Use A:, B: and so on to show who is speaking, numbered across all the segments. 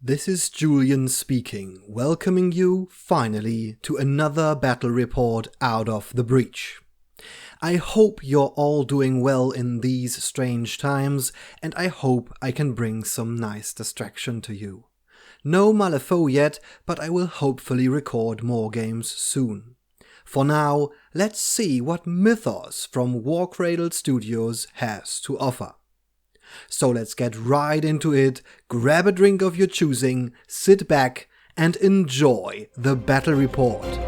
A: This is Julian speaking, welcoming you, finally, to another battle report out of the breach. I hope you're all doing well in these strange times, and I hope I can bring some nice distraction to you. No Malifaux yet, but I will hopefully record more games soon. For now, let's see what Mythos from Warcradle Studios has to offer. So let's get right into it, grab a drink of your choosing, sit back, and enjoy the battle report.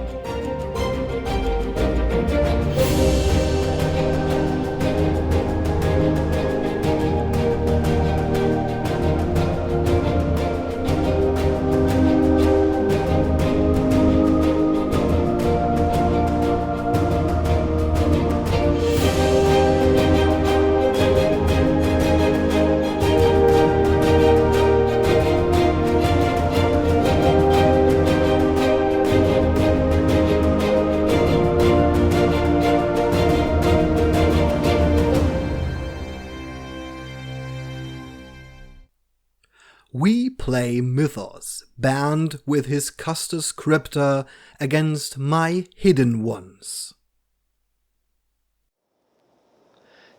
A: We play Mythos, banned with his Custos Crypta, against my hidden ones.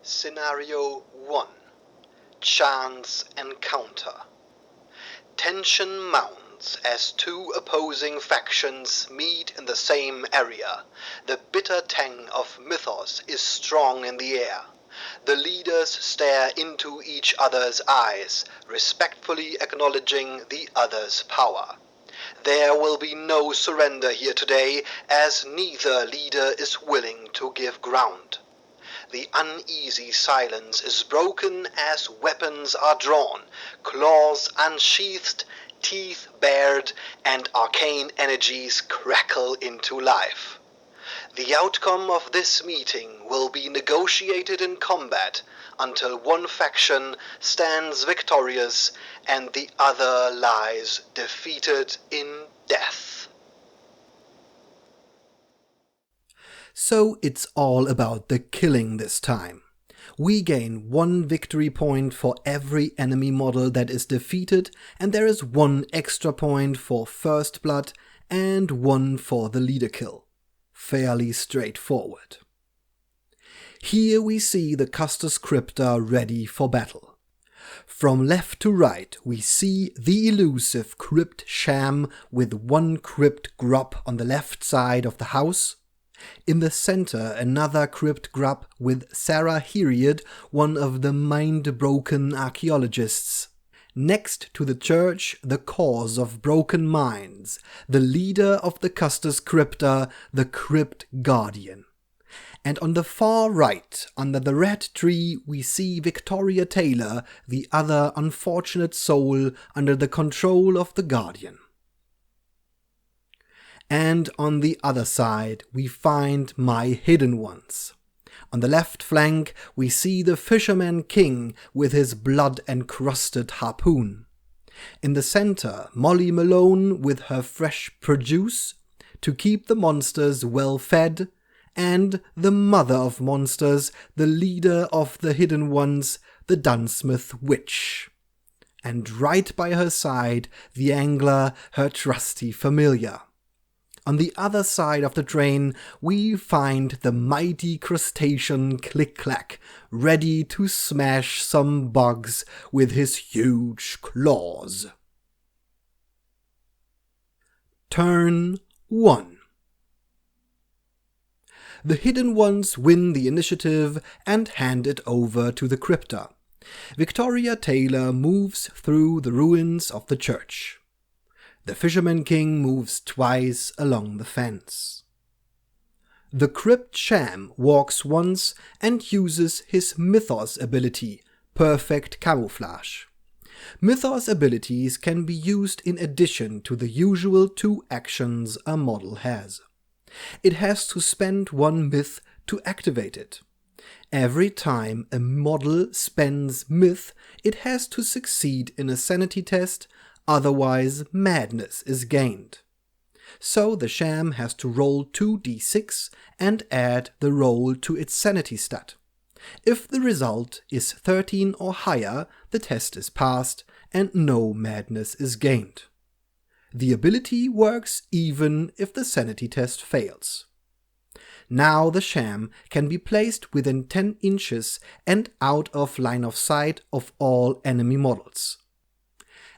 A: Scenario 1. Chance Encounter. Tension mounts as two opposing factions meet in the same area. The bitter tang of Mythos is strong in the air. The leaders stare into each other's eyes, respectfully acknowledging the other's power. There will be no surrender here today, as neither leader is willing to give ground. The uneasy silence is broken as weapons are drawn, claws unsheathed, teeth bared, and arcane energies crackle into life. The outcome of this meeting will be negotiated in combat until one faction stands victorious and the other lies defeated in death. So it's all about the killing this time. We gain 1 victory point for every enemy model that is defeated, and there is 1 extra point for first blood and 1 for the leader kill. Fairly straightforward. Here we see the Custos Crypta ready for battle. From left to right we see the elusive Crypt Sham with 1 Crypt Grub on the left side of the house. In the center another Crypt Grub with Sarah Heriod, one of the mind-broken archaeologists. Next to the church, the cause of broken minds, the leader of the Custos Crypta, the Crypt Guardian. And on the far right, under the red tree, we see Victoria Taylor, the other unfortunate soul under the control of the Guardian. And on the other side, we find my hidden ones. On the left flank, we see the Fisherman King with his blood-encrusted harpoon. In the center, Molly Malone with her fresh produce to keep the monsters well fed, and the mother of monsters, the leader of the hidden ones, the Dunsmith Witch. And right by her side, the angler, her trusty familiar. On the other side of the train, we find the mighty crustacean Click-Clack, ready to smash some bugs with his huge claws. Turn 1. The hidden ones win the initiative and hand it over to the Crypta. Victoria Taylor moves through the ruins of the church. The Fisherman King moves twice along the fence. The Crypt Sham walks once and uses his Mythos ability, Perfect Camouflage. Mythos abilities can be used in addition to the usual 2 actions a model has. It has to spend 1 myth to activate it. Every time a model spends myth, it has to succeed in a sanity test, otherwise madness is gained. So the Sham has to roll 2d6 and add the roll to its sanity stat. If the result is 13 or higher, the test is passed, and no madness is gained. The ability works even if the sanity test fails. Now the sham can be placed within 10 inches and out of line of sight of all enemy models.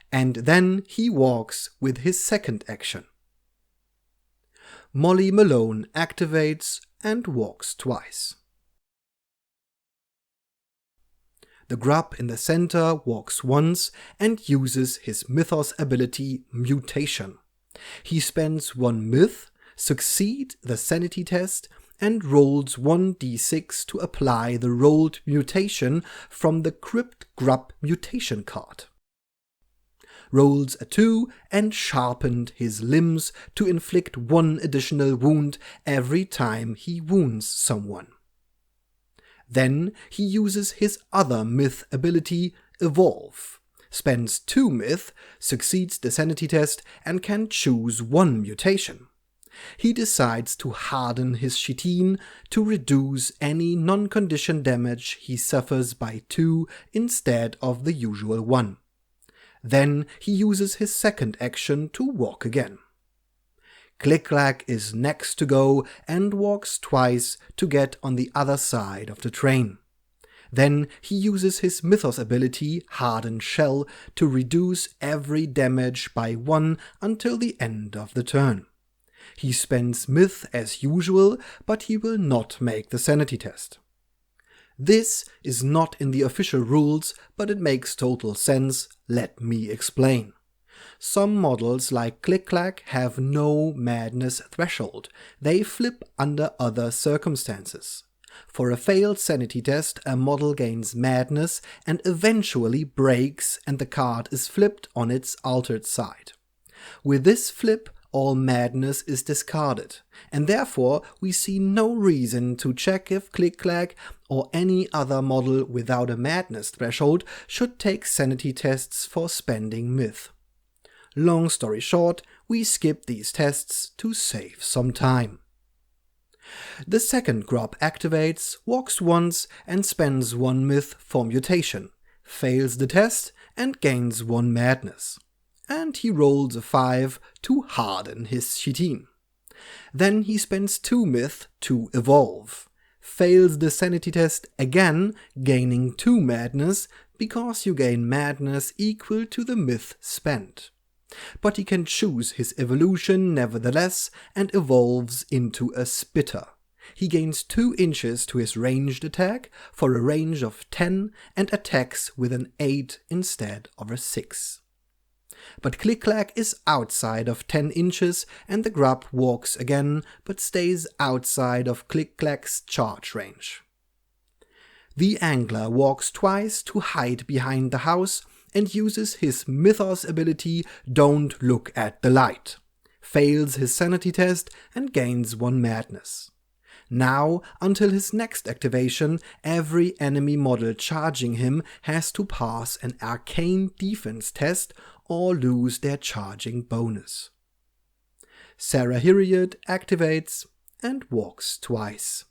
A: And then he walks with his second action. Molly Malone activates and walks twice. The grub in the center walks once and uses his Mythos ability Mutation. He spends 1 myth, succeeds the sanity test, and rolls 1d6 to apply the rolled mutation from the Crypt Grub mutation card. Rolls a 2 and sharpened his limbs to inflict 1 additional wound every time he wounds someone. Then he uses his other myth ability, Evolve, spends 2 myth, succeeds the sanity test, and can choose 1 mutation. He decides to harden his chitin to reduce any non-condition damage he suffers by 2 instead of the usual 1. Then he uses his second action to walk again. Click-Clack is next to go and walks twice to get on the other side of the train. Then he uses his Mythos ability, Hardened Shell, to reduce every damage by 1 until the end of the turn. He spends myth as usual, but he will not make the sanity test. This is not in the official rules, but it makes total sense. Let me explain. Some models like Click-Clack have no madness threshold. They flip under other circumstances. For a failed sanity test, a model gains madness and eventually breaks, and the card is flipped on its altered side. With this flip, all madness is discarded, and therefore we see no reason to check if Click-Clack or any other model without a madness threshold should take sanity tests for spending myth. Long story short, we skip these tests to save some time. The second grub activates, walks once and spends 1 myth for mutation, fails the test and gains 1 madness. And he rolls a 5 to harden his chitin. Then he spends 2 myth to evolve, fails the sanity test again, gaining 2 madness because you gain madness equal to the myth spent. But he can choose his evolution nevertheless and evolves into a spitter. He gains 2 inches to his ranged attack for a range of 10 and attacks with an 8 instead of a 6. But Click-Clack is outside of 10 inches and the grub walks again, but stays outside of Click-Clack's charge range. The angler walks twice to hide behind the house and uses his Mythos ability Don't Look at the Light, fails his sanity test and gains 1 madness. Now, until his next activation, every enemy model charging him has to pass an arcane defense test or lose their charging bonus. Sarah Hiriot activates and walks twice.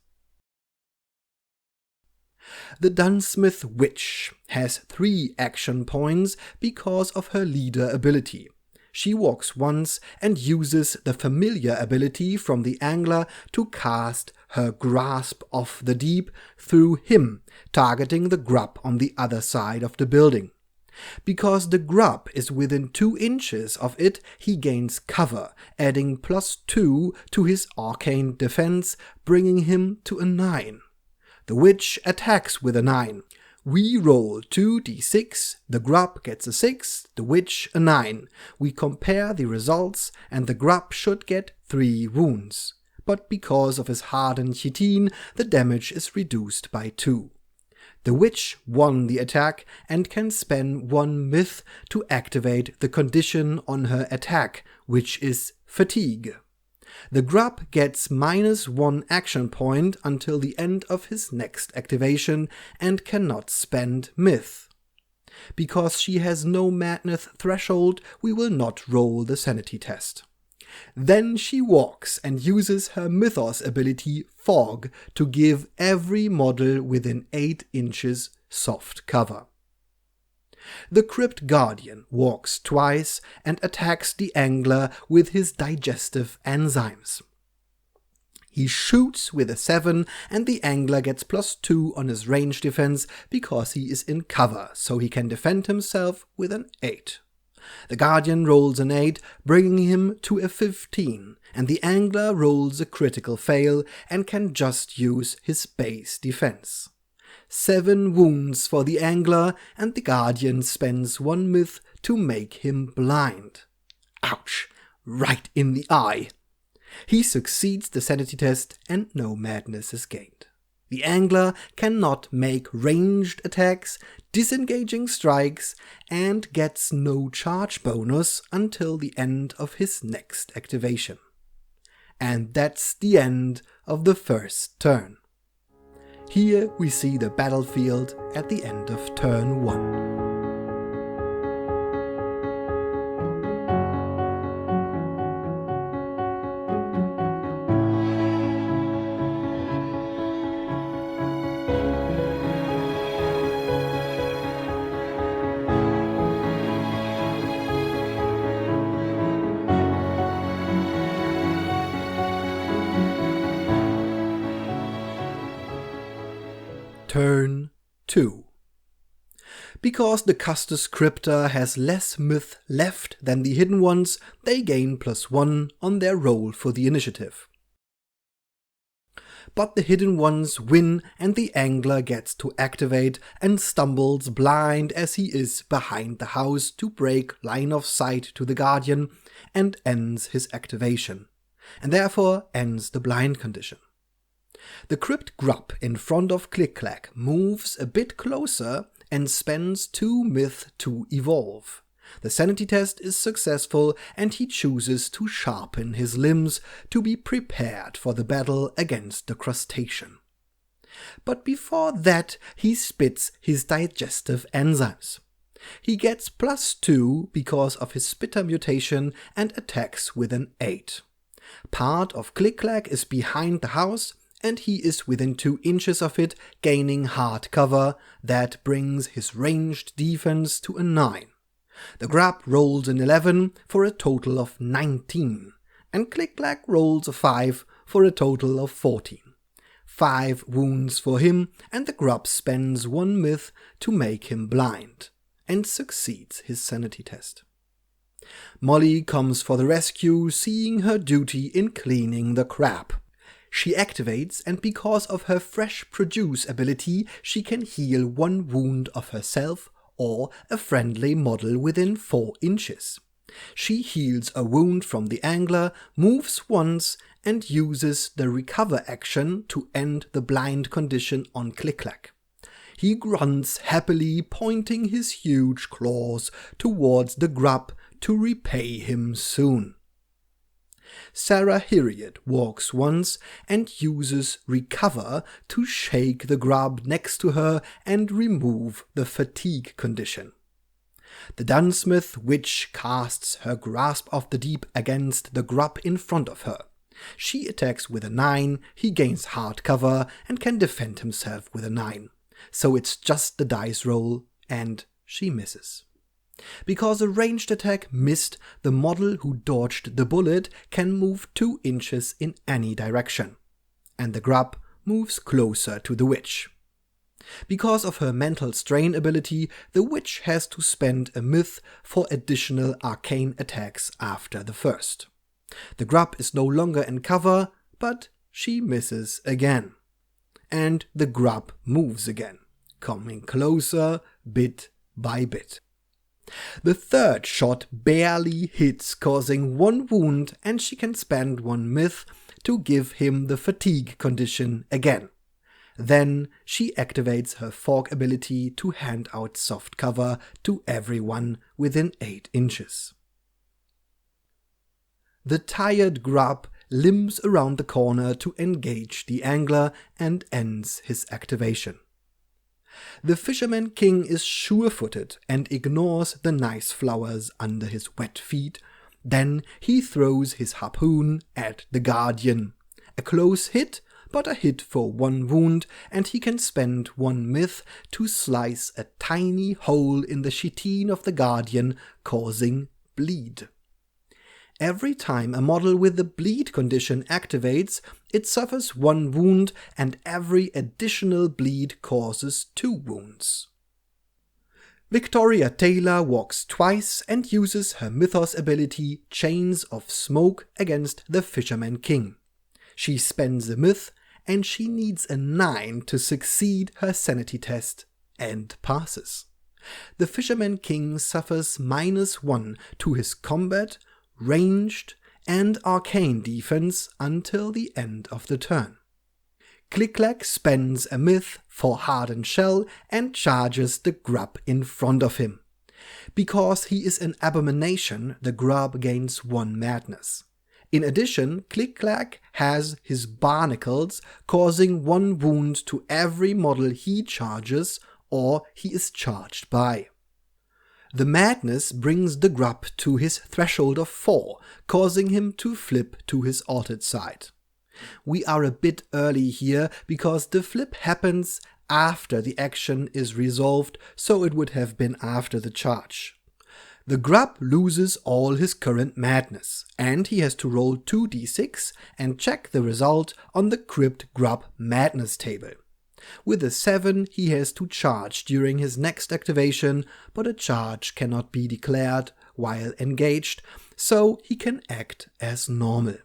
A: The Dunsmith Witch has 3 action points because of her leader ability. She walks once and uses the familiar ability from the angler to cast her Grasp of the Deep through him, targeting the grub on the other side of the building. Because the grub is within 2 inches of it, he gains cover, adding +2 to his arcane defense, bringing him to a 9. The witch attacks with a 9. We roll 2d6, the grub gets a 6, the witch a 9. We compare the results and the grub should get 3 wounds. But because of his hardened chitin, the damage is reduced by 2. The witch won the attack and can spend 1 myth to activate the condition on her attack, which is fatigue. The grub gets -1 action point until the end of his next activation and cannot spend myth. Because she has no madness threshold, we will not roll the sanity test. Then she walks and uses her Mythos ability Fog to give every model within 8 inches soft cover. The Crypt Guardian walks twice and attacks the angler with his digestive enzymes. He shoots with a 7 and the angler gets +2 on his range defense because he is in cover, so he can defend himself with an 8. The Guardian rolls an 8, bringing him to a 15, and the angler rolls a critical fail and can just use his base defense. 7 wounds for the angler, and the Guardian spends 1 myth to make him blind. Ouch! Right in the eye! He succeeds the sanity test and no madness is gained. The angler cannot make ranged attacks, disengaging strikes, and gets no charge bonus until the end of his next activation. And that's the end of the first turn. Here we see the battlefield at the end of turn 1. Turn 2. Because the Custos Crypta has less myth left than the hidden ones, they gain +1 on their roll for the initiative. But the hidden ones win and the angler gets to activate and stumbles blind as he is behind the house to break line of sight to the Guardian and ends his activation, and therefore ends the blind condition. The Crypt Grub in front of Click-Clack moves a bit closer and spends 2 myth to evolve. The sanity test is successful and he chooses to sharpen his limbs to be prepared for the battle against the crustacean. But before that he spits his digestive enzymes. He gets +2 because of his spitter mutation and attacks with an 8. Part of Click-Clack is behind the house and he is within 2 inches of it, gaining hard cover. That brings his ranged defense to a 9. The Grub rolls an 11 for a total of 19, and Click-Clack rolls a 5 for a total of 14. 5 wounds for him, and the Grub spends 1 myth to make him blind, and succeeds his sanity test. Molly comes for the rescue, seeing her duty in cleaning the crab. She activates, and because of her fresh produce ability, she can heal 1 wound of herself or a friendly model within 4 inches. She heals a wound from the angler, moves once, and uses the recover action to end the blind condition on Click-Clack. He grunts happily, pointing his huge claws towards the Grub to repay him soon. Sarah Hyriot walks once and uses Recover to shake the Grub next to her and remove the fatigue condition. The Dunsmith Witch casts her Grasp of the Deep against the Grub in front of her. She attacks with a 9, he gains hard cover and can defend himself with a 9. So it's just the dice roll and she misses. Because a ranged attack missed, the model who dodged the bullet can move 2 inches in any direction, and the Grub moves closer to the Witch. Because of her mental strain ability, the Witch has to spend a myth for additional arcane attacks after the first. The Grub is no longer in cover, but she misses again. And the Grub moves again, coming closer bit by bit. The third shot barely hits, causing 1 wound, and she can spend 1 myth to give him the fatigue condition again. Then she activates her Fog ability to hand out soft cover to everyone within 8 inches. The tired Grub limps around the corner to engage the angler and ends his activation. The Fisherman King is sure-footed and ignores the nice flowers under his wet feet. Then he throws his harpoon at the Guardian. A close hit, but a hit for 1 wound, and he can spend 1 myth to slice a tiny hole in the chitin of the Guardian, causing bleed. Every time a model with the bleed condition activates, it suffers 1 wound, and every additional bleed causes 2 wounds. Victoria Taylor walks twice and uses her Mythos ability Chains of Smoke against the Fisherman King. She spends a myth, and she needs a 9 to succeed her sanity test, and passes. The Fisherman King suffers -1 to his combat, ranged, and arcane defense until the end of the turn. Click-Clack spends a myth for Hardened Shell and charges the grub in front of him. Because he is an abomination, the grub gains 1 madness. In addition, Click-Clack has his barnacles, causing 1 wound to every model he charges or he is charged by. The madness brings the grub to his threshold of 4, causing him to flip to his altered side. We are a bit early here because the flip happens after the action is resolved, so it would have been after the charge. The grub loses all his current madness, and he has to roll 2d6 and check the result on the Crypt Grub Madness table. With a 7, he has to charge during his next activation, but a charge cannot be declared while engaged, so he can act as normal.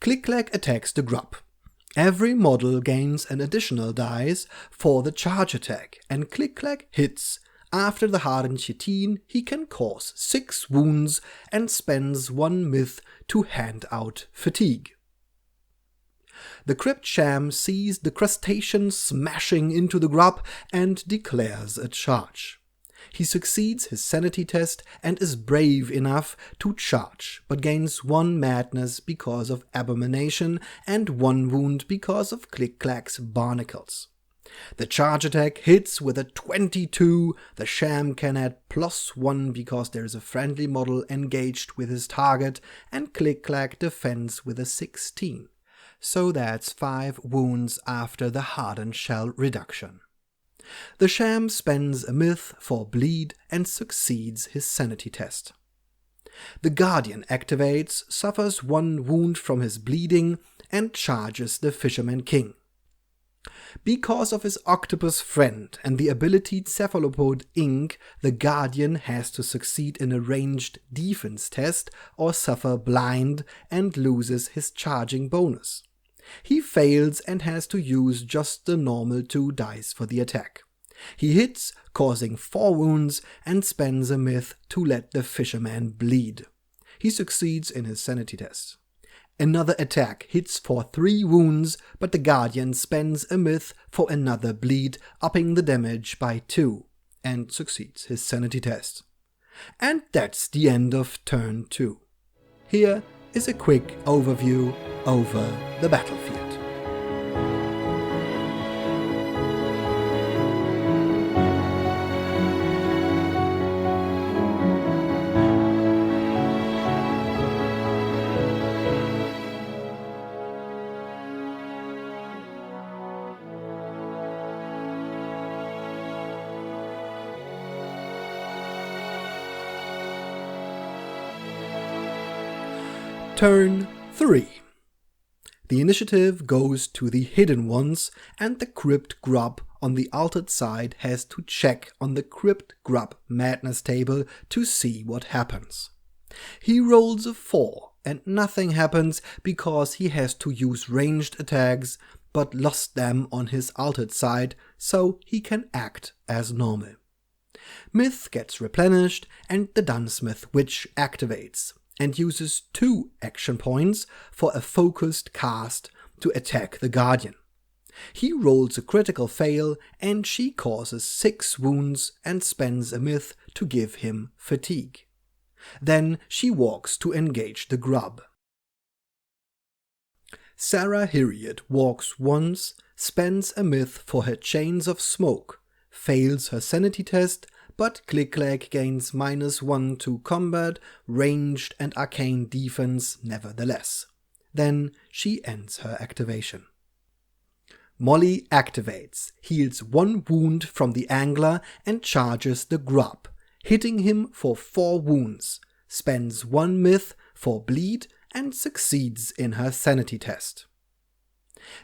A: Click-Clack attacks the grub. Every model gains an additional dice for the charge attack, and Click-Clack hits. After the Hardened Chitin, he can cause 6 wounds and spends 1 myth to hand out fatigue. The Crypt Sham sees the crustacean smashing into the grub and declares a charge. He succeeds his sanity test and is brave enough to charge, but gains 1 madness because of abomination and 1 wound because of Click-Clack's barnacles. The charge attack hits with a 22, the Sham can add +1 because there is a friendly model engaged with his target, and Click-Clack defends with a 16. So that's 5 wounds after the Hardened Shell reduction. The Sham spends a myth for bleed and succeeds his sanity test. The Guardian activates, suffers 1 wound from his bleeding, and charges the Fisherman King. Because of his octopus friend and the ability Cephalopod Inc., the Guardian has to succeed in a ranged defense test or suffer blind and loses his charging bonus. He fails and has to use just the normal 2 dice for the attack. He hits, causing 4 wounds, and spends a myth to let the fisherman bleed. He succeeds in his sanity test. Another attack hits for 3 wounds, but the Guardian spends a myth for another bleed, upping the damage by 2, and succeeds his sanity test. And that's the end of turn 2. Here is a quick overview over the battlefield. Turn 3. The initiative goes to the Hidden Ones, and the Crypt Grub on the altered side has to check on the Crypt Grub Madness table to see what happens. He rolls a 4, and nothing happens because he has to use ranged attacks, but lost them on his altered side, so he can act as normal. Myth gets replenished, and the Dunsmith Witch activates, and uses 2 action points for a focused cast to attack the Guardian. He rolls a critical fail, and she causes 6 wounds and spends a myth to give him fatigue. Then she walks to engage the grub. Sarah Hyriot walks once, spends a myth for her Chains of Smoke, fails her sanity test, but Click-Clack gains -1 to combat, ranged and arcane defense nevertheless. Then she ends her activation. Molly activates, heals 1 wound from the angler and charges the grub, hitting him for 4 wounds, spends 1 myth for bleed and succeeds in her sanity test.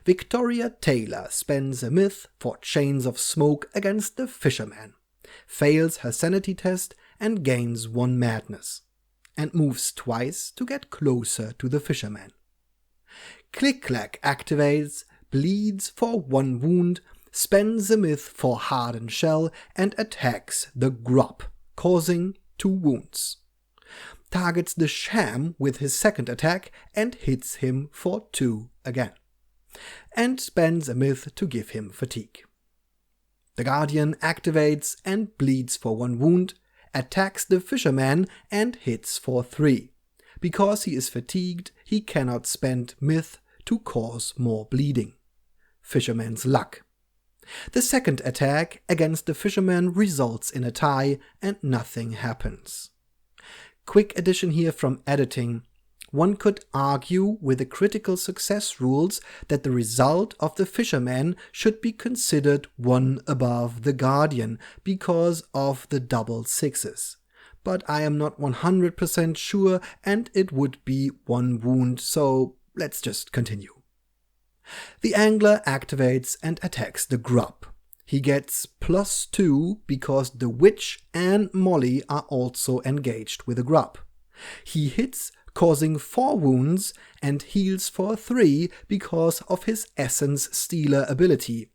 A: Victoria Taylor spends a myth for chains of smoke against the fisherman, fails her sanity test and gains 1 madness, and moves twice to get closer to the fisherman. Click-clack activates, bleeds for 1 wound, spends a myth for hardened shell and attacks the grub, causing 2 wounds. Targets the sham with his second attack and hits him for 2 again, and spends a myth to give him fatigue. The Guardian activates and bleeds for 1 wound, attacks the fisherman and hits for 3. Because he is fatigued, he cannot spend myth to cause more bleeding. Fisherman's luck. The second attack against the fisherman results in a tie and nothing happens. Quick addition here from editing. One could argue with the critical success rules that the result of the fisherman should be considered 1 above the Guardian because of the double 6s. But I am not 100% sure and it would be 1 wound, so let's just continue. The angler activates and attacks the grub. He gets +2 because the witch and Molly are also engaged with the grub. He hits, causing 4 wounds, and heals for 3 because of his Essence Stealer ability.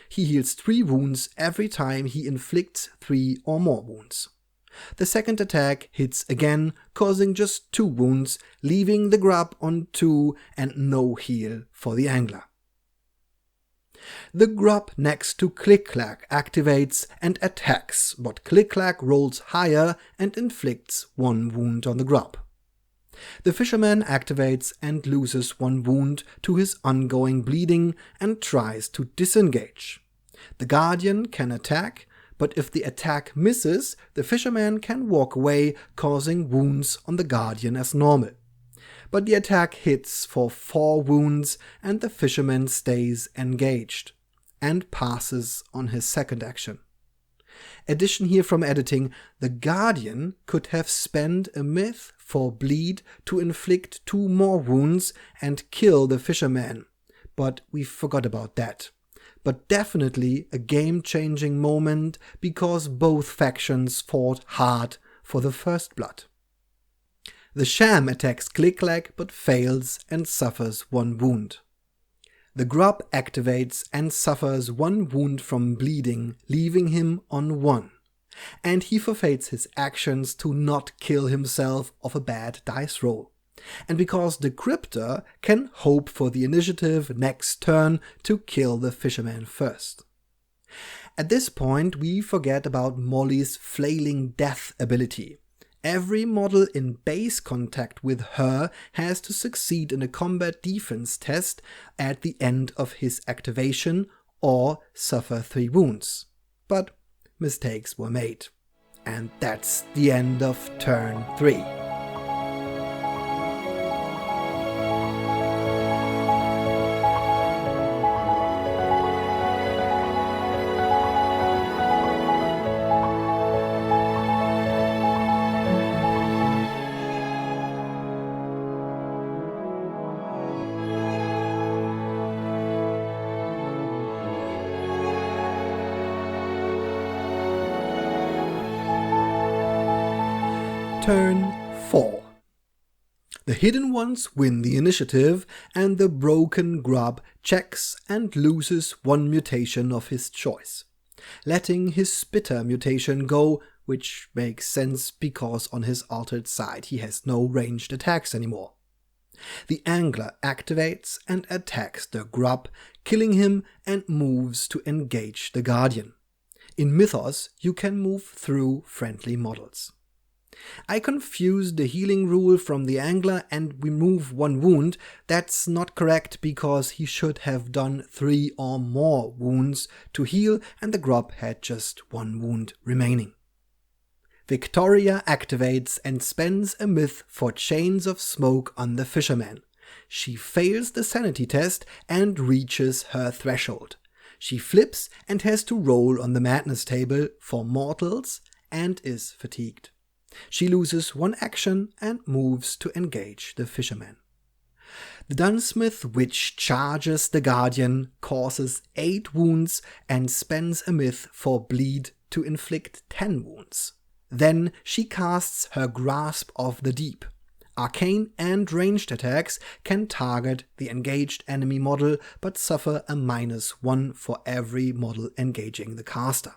A: He heals 3 wounds every time he inflicts 3 or more wounds. The second attack hits again, causing just 2 wounds, leaving the grub on 2 and no heal for the angler. The grub next to Click-clack activates and attacks, but Click-clack rolls higher and inflicts 1 wound on the grub. The fisherman activates and loses 1 wound to his ongoing bleeding and tries to disengage. The Guardian can attack, but if the attack misses, the fisherman can walk away, causing wounds on the Guardian as normal. But the attack hits for 4 wounds and the fisherman stays engaged and passes on his second action. Addition here from editing, the Guardian could have spent a myth for bleed to inflict 2 more wounds and kill the fisherman, but we forgot about that. But definitely a game-changing moment because both factions fought hard for the first blood. The sham attacks Click-clack but fails and suffers 1 wound. The grub activates and suffers 1 wound from bleeding, leaving him on 1. And he forfeits his actions to not kill himself of a bad dice roll. And because the Crypta can hope for the initiative next turn to kill the fisherman first. At this point we forget about Molly's flailing death ability. Every model in base contact with her has to succeed in a combat defense test at the end of his activation or suffer 3 wounds. But mistakes were made. And that's the end of turn 3. Turn 4. The hidden ones win the initiative, and the broken grub checks and loses 1 mutation of his choice, letting his spitter mutation go, which makes sense because on his altered side he has no ranged attacks anymore. The angler activates and attacks the grub, killing him and moves to engage the Guardian. In Mythos, you can move through friendly models. I confused the healing rule from the angler and remove 1 wound. That's not correct because he should have done 3 or more wounds to heal and the grub had just 1 wound remaining. Victoria activates and spends a myth for chains of smoke on the fisherman, She fails the sanity test and reaches her threshold. She flips and has to roll on the madness table for mortals and is fatigued. She loses one action and moves to engage the fisherman. The Dunsmith Witch charges the Guardian, causes 8 wounds and spends a myth for bleed to inflict 10 wounds. Then she casts her Grasp of the Deep. Arcane and ranged attacks can target the engaged enemy model but suffer a -1 for every model engaging the caster.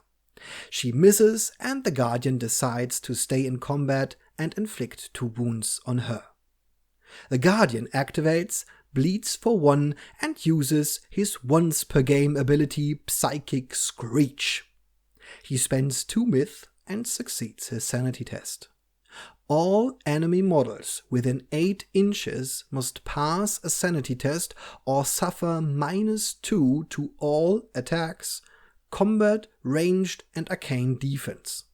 A: She misses and the Guardian decides to stay in combat and inflict 2 wounds on her. The Guardian activates, bleeds for 1 and uses his once per game ability Psychic Screech. He spends 2 myth and succeeds his sanity test. All enemy models within 8 inches must pass a sanity test or suffer -2 to all attacks, combat, ranged and arcane defense.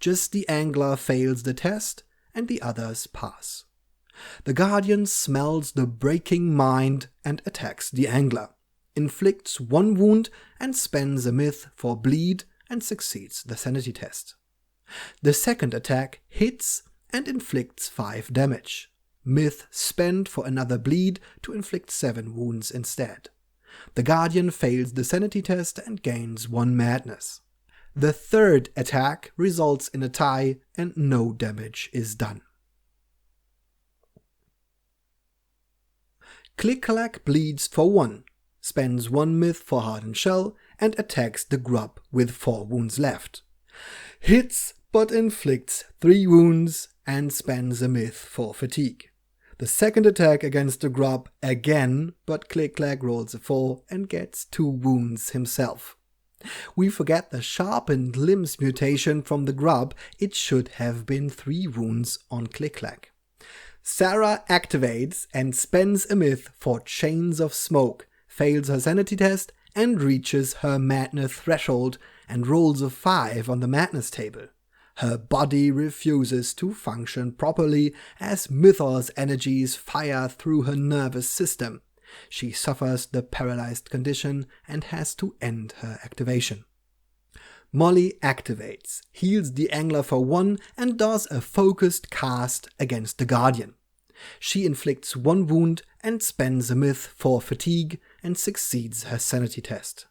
A: Just the Angler fails the test and the others pass. The Guardian smells the breaking mind and attacks the Angler, inflicts 1 wound and spends a myth for bleed and succeeds the sanity test. The second attack hits and inflicts 5 damage. Myth spent for another bleed to inflict 7 wounds instead. The Guardian fails the sanity test and gains 1 madness. The third attack results in a tie and no damage is done. Click-clack bleeds for 1, spends 1 myth for Hardened Shell and attacks the grub with 4 wounds left. Hits but inflicts 3 wounds and spends a myth for fatigue. The second attack against the grub again, but Click-clack rolls a 4 and gets 2 wounds himself. We forget the sharpened limbs mutation from the grub, it should have been 3 wounds on Click-clack. Sarah activates and spends a myth for Chains of Smoke, fails her sanity test and reaches her madness threshold and rolls a 5 on the madness table. Her body refuses to function properly as Mythos energies fire through her nervous system. She suffers the paralyzed condition and has to end her activation. Molly activates, heals the Angler for 1 and does a focused cast against the Guardian. She inflicts 1 wound and spends a myth for fatigue and succeeds her sanity test.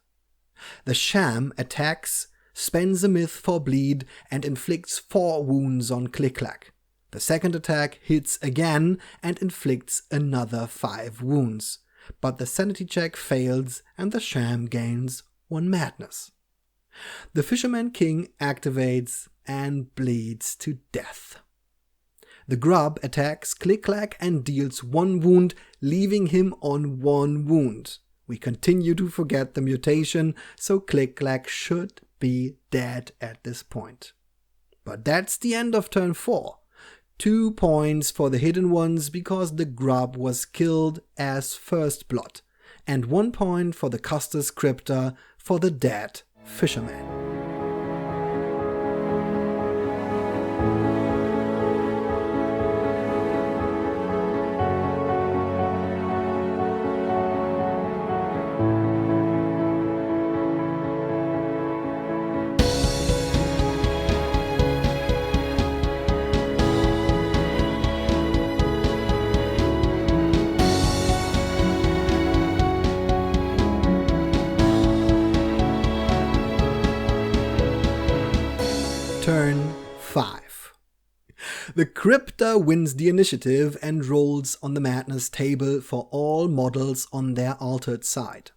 A: The Sham attacks, spends a myth for bleed and inflicts 4 wounds on Click-clack. The second attack hits again and inflicts another 5 wounds, but the sanity check fails and the Sham gains 1 madness. The Fisherman King activates and bleeds to death. The grub attacks Click-clack and deals 1 wound, leaving him on 1 wound. We continue to forget the mutation, so Click-clack should be dead at this point. But that's the end of turn 4. 2 points for the hidden ones because the grub was killed as first blood, and 1 point for the Custos Crypta for the dead fisherman. Turn 5. The Crypta wins the initiative and rolls on the madness table for all models on their altered side.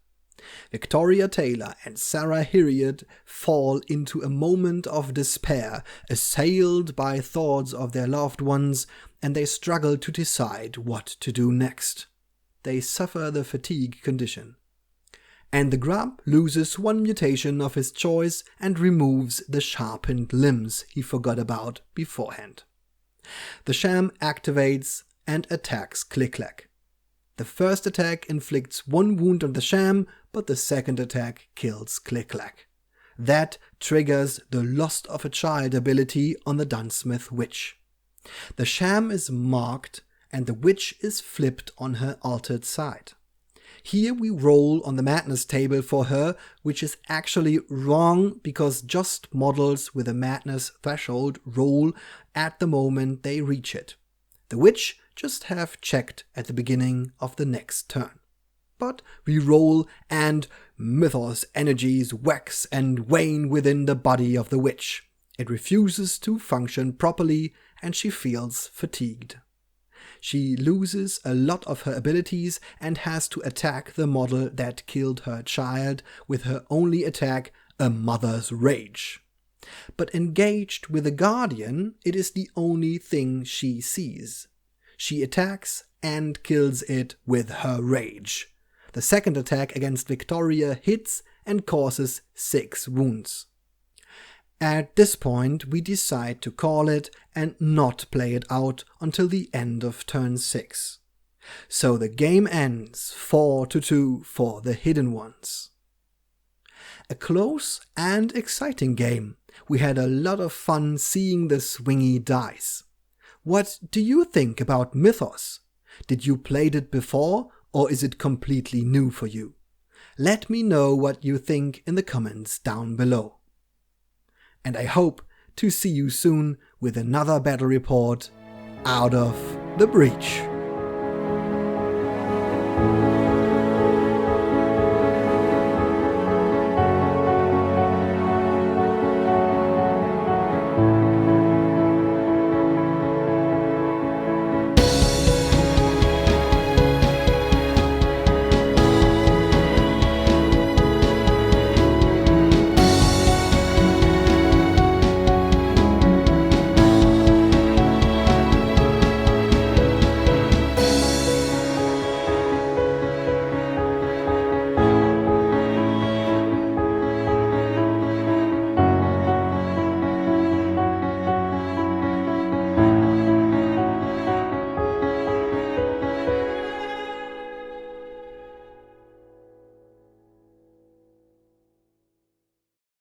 A: Victoria Taylor and Sarah Hiriot fall into a moment of despair, assailed by thoughts of their loved ones, and they struggle to decide what to do next. They suffer the fatigue condition. And the grub loses 1 mutation of his choice and removes the sharpened limbs he forgot about beforehand. The Sham activates and attacks Click-clack. The first attack inflicts 1 wound on the Sham, but the second attack kills Click-clack. That triggers the Lost of a Child ability on the Dunsmith Witch. The Sham is marked and the witch is flipped on her altered side. Here we roll on the madness table for her, which is actually wrong because just models with a madness threshold roll at the moment they reach it. The witch just have checked at the beginning of the next turn. But we roll and Mythos energies wax and wane within the body of the witch. It refuses to function properly and she feels fatigued. She loses a lot of her abilities and has to attack the model that killed her child with her only attack, a mother's rage. But engaged with a guardian, it is the only thing she sees. She attacks and kills it with her rage. The second attack against Victoria hits and causes 6 wounds. At this point, we decide to call it and not play it out until the end of turn 6. So the game ends 4-2 for the Hidden Ones. A close and exciting game. We had a lot of fun seeing the swingy dice. What do you think about Mythos? Did you play it before, or is it completely new for you? Let me know what you think in the comments down below. And I hope to see you soon with another battle report out of the breach.